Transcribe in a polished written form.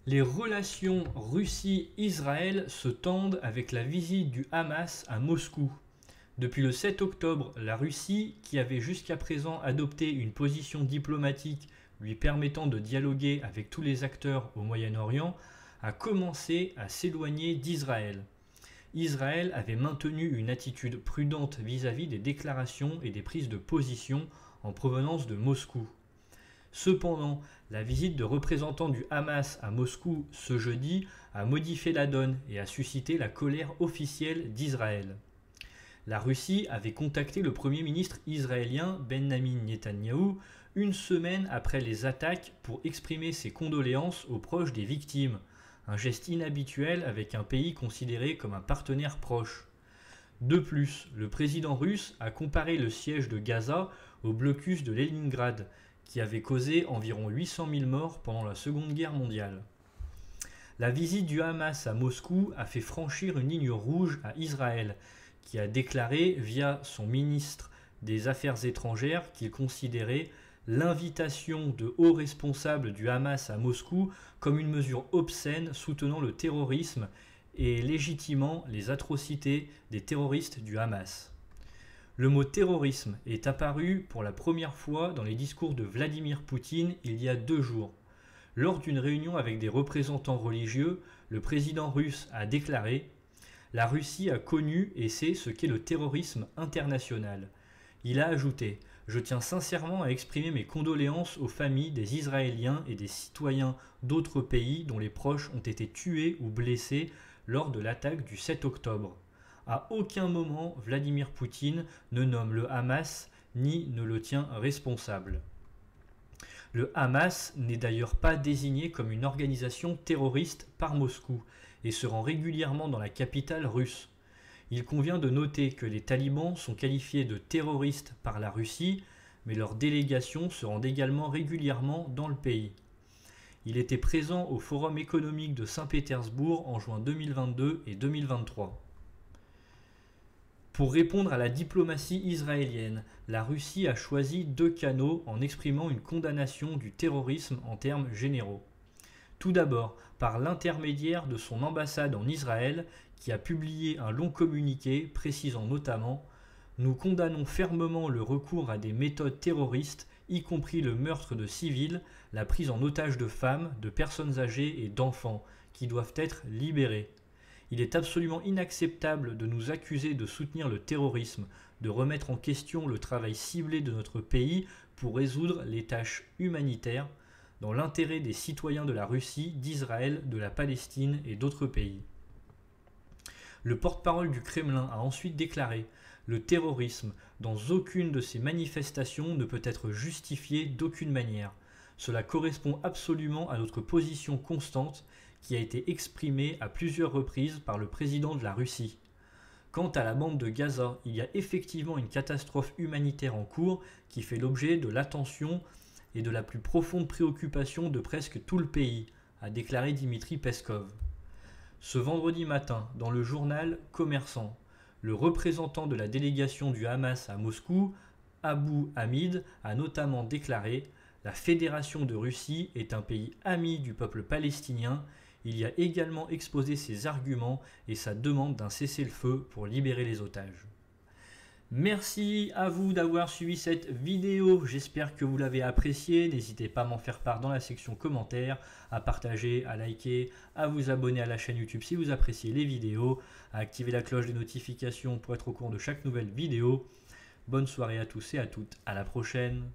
Les relations Russie-Israël se tendent avec la visite du Hamas à Moscou. Depuis le 7 octobre, la Russie, qui avait jusqu'à présent adopté une position diplomatique lui permettant de dialoguer avec tous les acteurs au Moyen-Orient, a commencé à s'éloigner d'Israël. Israël avait maintenu une attitude prudente vis-à-vis des déclarations et des prises de position en provenance de Moscou. Cependant, la visite de représentants du Hamas à Moscou ce jeudi a modifié la donne et a suscité la colère officielle d'Israël. La Russie avait contacté le Premier ministre israélien Benjamin Netanyahou une semaine après les attaques pour exprimer ses condoléances aux proches des victimes, un geste inhabituel avec un pays considéré comme un partenaire proche. De plus, le président russe a comparé le siège de Gaza au blocus de Leningrad, qui avait causé environ 800 000 morts pendant la Seconde Guerre mondiale. La visite du Hamas à Moscou a fait franchir une ligne rouge à Israël, qui a déclaré via son ministre des Affaires étrangères qu'il considérait l'invitation de hauts responsables du Hamas à Moscou comme une mesure obscène soutenant le terrorisme et légitimant les atrocités des terroristes du Hamas. Le mot terrorisme est apparu pour la première fois dans les discours de Vladimir Poutine il y a 2 jours. Lors d'une réunion avec des représentants religieux, le président russe a déclaré « La Russie a connu et sait ce qu'est le terrorisme international ». Il a ajouté « Je tiens sincèrement à exprimer mes condoléances aux familles des Israéliens et des citoyens d'autres pays dont les proches ont été tués ou blessés lors de l'attaque du 7 octobre ». À aucun moment, Vladimir Poutine ne nomme le Hamas ni ne le tient responsable. Le Hamas n'est d'ailleurs pas désigné comme une organisation terroriste par Moscou et se rend régulièrement dans la capitale russe. Il convient de noter que les talibans sont qualifiés de terroristes par la Russie, mais leurs délégations se rendent également régulièrement dans le pays. Il était présent au Forum économique de Saint-Pétersbourg en juin 2022 et 2023. Pour répondre à la diplomatie israélienne, la Russie a choisi 2 canaux en exprimant une condamnation du terrorisme en termes généraux. Tout d'abord, par l'intermédiaire de son ambassade en Israël, qui a publié un long communiqué précisant notamment « Nous condamnons fermement le recours à des méthodes terroristes, y compris le meurtre de civils, la prise en otage de femmes, de personnes âgées et d'enfants, qui doivent être libérés. Il est absolument inacceptable de nous accuser de soutenir le terrorisme, de remettre en question le travail ciblé de notre pays pour résoudre les tâches humanitaires dans l'intérêt des citoyens de la Russie, d'Israël, de la Palestine et d'autres pays. » Le porte-parole du Kremlin a ensuite déclaré « Le terrorisme, dans aucune de ces manifestations, ne peut être justifié d'aucune manière. Cela correspond absolument à notre position constante qui a été exprimée à plusieurs reprises par le président de la Russie. Quant à la bande de Gaza, il y a effectivement une catastrophe humanitaire en cours qui fait l'objet de l'attention et de la plus profonde préoccupation de presque tout le pays, a déclaré Dmitri Peskov. Ce vendredi matin, dans le journal Commerçant, le représentant de la délégation du Hamas à Moscou, Abu Hamid, a notamment déclaré « La Fédération de Russie est un pays ami du peuple palestinien. Il y a également exposé ses arguments et sa demande d'un cessez-le-feu pour libérer les otages. » Merci à vous d'avoir suivi cette vidéo, j'espère que vous l'avez appréciée, n'hésitez pas à m'en faire part dans la section commentaires, à partager, à liker, à vous abonner à la chaîne YouTube si vous appréciez les vidéos, à activer la cloche des notifications pour être au courant de chaque nouvelle vidéo. Bonne soirée à tous et à toutes, à la prochaine.